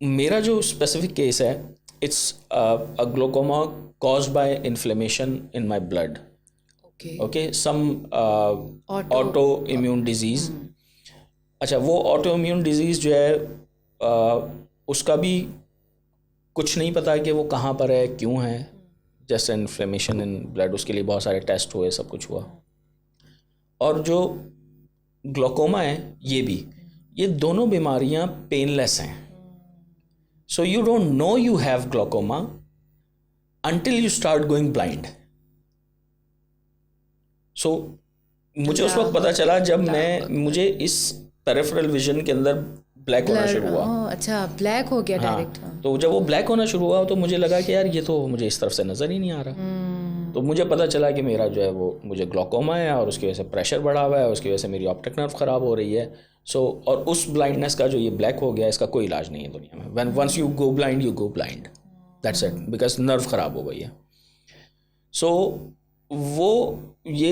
मेरा जो specific case है, it's a glaucoma caused by inflammation in my blood. Okay, some autoimmune disease. अच्छा, वो autoimmune disease जो है उसका भी कुछ नहीं पता कि वो कहाँ पर है, क्यों है. जैसे इन्फ्लेमेशन इन ब्लड, उसके लिए बहुत सारे टेस्ट हुए, सब कुछ हुआ. और जो ग्लोकोमा है ये दोनों बीमारियां पेनलेस हैं. So you don't know you have glaucoma until you start going blind. So मुझे उस वक्त पता चला जब मुझे इस पेरिफेरल विजन के अंदर ब्लैक होना शुरू हुआ. अच्छा, ब्लैक हो गया डायरेक्ट. तो जब वो ब्लैक होना शुरू हुआ तो मुझे लगा कि यार ये तो मुझे इस तरफ से नज़र ही नहीं आ रहा. तो मुझे पता चला कि मेरा जो है वो मुझे ग्लोकोमा है और उसकी वजह से प्रेशर बढ़ा हुआ है, उसकी वजह से मेरी ऑप्टिक नर्व ख़राब हो रही है. और उस ब्लाइंडनेस का जो ये ब्लैक हो गया, इसका कोई इलाज नहीं है दुनिया में. When once you go blind, you go blind. That's it, because nerve ख़राब हो गई है. सो वो ये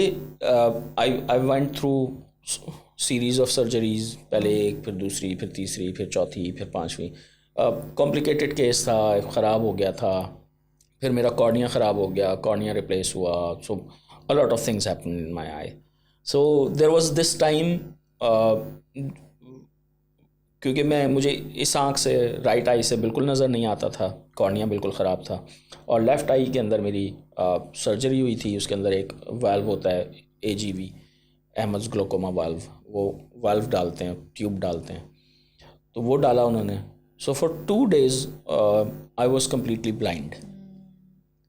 I went through series of surgeries. पहले एक, फिर दूसरी, फिर तीसरी, फिर चौथी, फिर पांचवी. कॉम्प्लिकेटेड केस था, ख़राब हो गया था. फिर मेरा कॉर्निया ख़राब हो गया, कॉर्निया रिप्लेस हुआ. So a lot of things happened in my eye. So there was this time, क्योंकि मुझे इस आँख से, राइट आई से बिल्कुल नज़र नहीं आता था, कॉर्निया बिल्कुल ख़राब था. और लेफ़्ट आई के अंदर मेरी सर्जरी हुई थी. उसके अंदर एक वाल्व होता है, AGV, एहमद्स ग्लोकोमा वाल्व. वो वाल्व डालते हैं, ट्यूब डालते हैं, तो वो डाला उन्होंने. So for 2 days I was completely blind.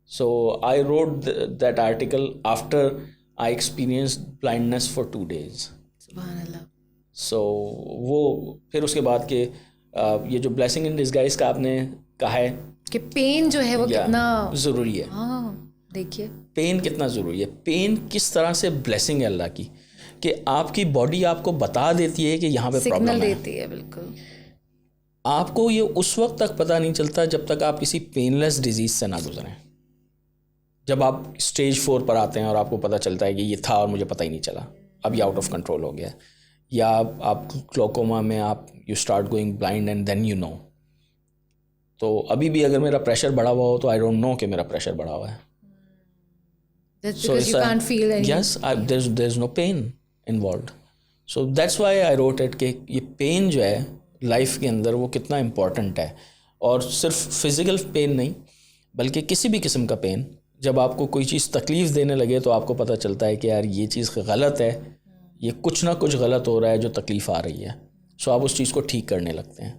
So I wrote that article after I experienced blindness for 2 days. सुभान अल्लाह. सो वो फिर उसके बाद के ये जो ब्लेसिंग इन डिस्गाइज का आपने कहा है कि पेन जो है वो कितना ज़रूरी है. देखिए पेन कितना ज़रूरी है. पेन किस तरह से ब्लेसिंग है अल्लाह की, कि आपकी बॉडी आपको बता देती है कि यहाँ पे प्रॉब्लम है. देती है, बिल्कुल. आपको ये उस वक्त तक पता नहीं चलता जब तक आप किसी पेनलेस डिजीज़ से ना गुजरें. जब आप स्टेज 4 पर आते हैं और आपको पता चलता है कि ये था और मुझे पता ही नहीं चला, अब ये आउट ऑफ कंट्रोल हो गया. या आप ग्लोकोमा में आप you start going blind and then you know. तो अभी भी अगर मेरा प्रेशर बढ़ा हुआ हो तो आई डोंट नो कि मेरा प्रेशर बढ़ा हुआ है. That's because you can't feel anything. Yes, there's no pain involved. So that's why I wrote it कि ये पेन जो है लाइफ के अंदर वो कितना इम्पॉर्टेंट है. और सिर्फ फिज़िकल पेन नहीं, बल्कि किसी भी किस्म का पेन, जब आपको कोई चीज़ तकलीफ़ देने लगे तो आपको पता चलता है कि यार ये चीज़ गलत है, ये कुछ ना कुछ गलत हो रहा है जो तकलीफ़ आ रही है. सो आप उस चीज़ को ठीक करने लगते हैं.